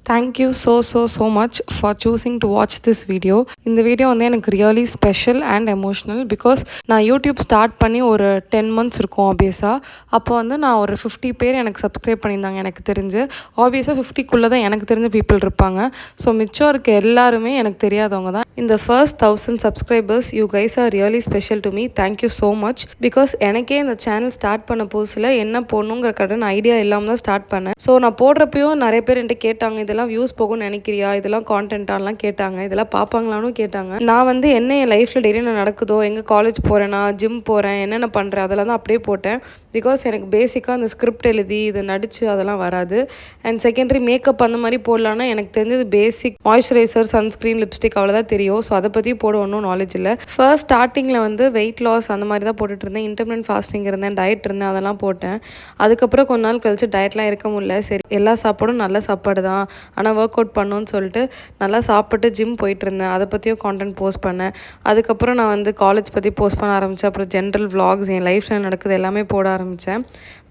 Thank you so much for choosing to watch this video. இந்த video வந்து எனக்கு really special and emotional because நான் YouTube start பண்ணி ஒரு 10 months இருக்கும் ஆப்வியஸாக. அப்போ வந்து நான் ஒரு 50 பேர் எனக்கு சப்ஸ்கிரைப் பண்ணியிருந்தாங்க எனக்கு தெரிஞ்சு. ஆப்வியஸாக 50க்குள்ளே தான் எனக்கு தெரிஞ்ச பீப்புள் இருப்பாங்க. ஸோ மிச்சம் இருக்க எல்லாருமே எனக்கு தெரியாதவங்க தான். இந்த first 1000 subscribers you guys are really special to me. Thank you so much. Because எனக்கே இந்த சேனல் ஸ்டார்ட் பண்ண புதுசில் என்ன போடணுங்கிற கடன் ஐடியா இல்லாமல் தான் ஸ்டார்ட் பண்ணேன். ஸோ நான் போடுறப்பையும் நிறைய பேர் என்கிட்ட கேட்டாங்க, இதெல்லாம் வியூஸ் போகும்னு நினைக்கிறியா, இதெல்லாம் கான்டென்ட்டாலாம் கேட்டாங்க, இதெல்லாம் பார்ப்பாங்களான்னு கேட்டாங்க. நான் வந்து என்ன என் லைஃப்பில் டெய்லி நான் நடக்குதோ, எங்கே காலேஜ் போகிறேன்னா, ஜிம் போகிறேன், என்னென்ன பண்ணுறேன் அதெல்லாம் தான் அப்படியே போட்டேன். பிகாஸ் எனக்கு பேசிக்காக அந்த ஸ்கிரிப்ட் எழுதி இதை நடித்து அதெல்லாம் வராது. அண்ட் செகண்டரி மேக்கப் அந்த மாதிரி போடலான்னா எனக்கு தெரிஞ்சது பேசிக் மாய்ஸ்சரைசர், சன்ஸ்க்ரீன், லிப்ஸ்டிக் அவ்வளோதான் தெரியும். ஸோ அதை பற்றி போட ஒன்றும் நாலேஜ் இல்லை. ஃபர்ஸ்ட் ஸ்டார்டிங்கில் வந்து வெயிட் லாஸ் அந்த மாதிரி தான் போட்டுட்டு இருந்தேன். இன்டர்மிட்டன்ட் ஃபாஸ்டிங் இருந்தேன், டயட் இருந்தேன், அதெல்லாம் போட்டேன். அதுக்கப்புறம் கொஞ்ச நாள் கழிச்சு டயட்லாம் இருக்க முடியல. சரி, எல்லா சாப்பாடும் நல்ல சாப்பாடு தான், ஆனால் ஒர்க் அவுட் பண்ணணும்னு சொல்லிட்டு நல்லா சாப்பிட்டு ஜிம் போயிட்டு இருந்தேன். அதை பற்றியும் கான்டென்ட் போஸ்ட் பண்ணேன். அதுக்கப்புறம் நான் வந்து காலேஜ் பற்றி போஸ்ட் பண்ண ஆரம்பித்தேன். அப்புறம் ஜென்ரல் vlogs, என் லைஃப்பில் நடக்குது எல்லாமே போட ஆரம்பித்தேன்.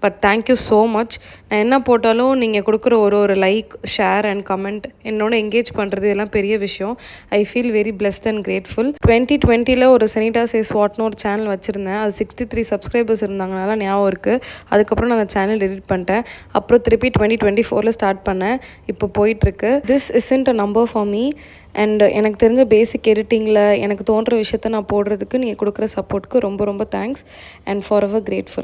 But thank you so much. நான் என்ன போட்டாலும் நீங்கள் கொடுக்குற ஒரு லைக், ஷேர் அண்ட் கமெண்ட் என்னோட என்கேஜ் பண்ணுறது எல்லாம் பெரிய விஷயம். I feel very blessed and grateful. 2020 ஒரு செனிட்டா சேஸ் வாட்னு ஒரு சேனல் வச்சுருந்தேன். அது 63 சப்ஸ்கிரைபர்ஸ் இருந்தாங்கனால ஞாபகம் இருக்குது. அதுக்கப்புறம் நான் அந்த சேனல் டெலிட் பண்ணிட்டேன். அப்புறம் திருப்பி 2024 ஸ்டார்ட் பண்ணேன். இப்போ போயிட்டுருக்கு. This isn't a number for me. And எனக்கு தெரிஞ்ச பேசிக் எடிட்டிங்கில் எனக்கு தோன்ற விஷயத்த நான் போடுறதுக்கு நீங்கள் கொடுக்குற சப்போர்ட்டுக்கு ரொம்ப thanks and for ever grateful.